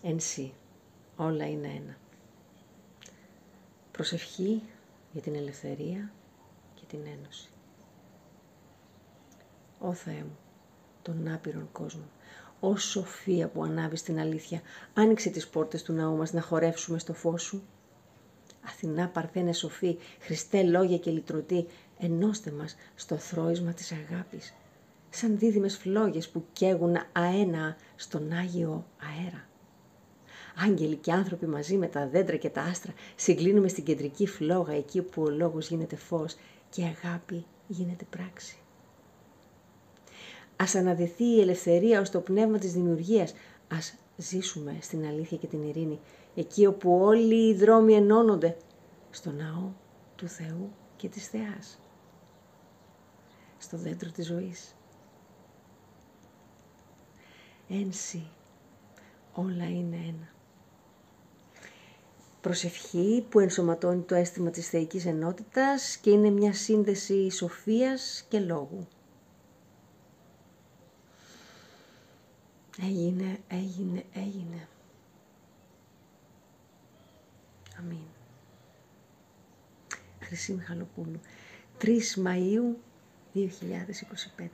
Ενσύ, όλα είναι ένα. Προσευχή για την ελευθερία και την ένωση. Ω Θεέ μου, τον άπειρον κόσμο, ω σοφία που ανάβει στην αλήθεια, άνοιξε τις πόρτες του ναού μας να χορεύσουμε στο φως σου. Αθηνά Παρθένε σοφή, Χριστέ λόγια και λυτρωτή, ενώστε μας στο θρώισμα της αγάπης, σαν δίδυμες φλόγες που καίγουν αένα στον Άγιο αέρα. Άγγελοι και άνθρωποι μαζί με τα δέντρα και τα άστρα συγκλίνουμε στην κεντρική φλόγα, εκεί που ο λόγος γίνεται φως και η αγάπη γίνεται πράξη. Ας αναδεθεί η ελευθερία ως το πνεύμα της δημιουργίας. Ας ζήσουμε στην αλήθεια και την ειρήνη, εκεί όπου όλοι οι δρόμοι ενώνονται, στο ναό του Θεού και της Θεάς, στο δέντρο της ζωής. Ενσύ, όλα είναι ένα. Προσευχή που ενσωματώνει το αίσθημα της θεϊκής ενότητας και είναι μια σύνδεση σοφίας και λόγου. Έγινε, έγινε, έγινε. Αμήν. Χρυσή Μιχαλοπούλου, 3 Μαΐου 2025.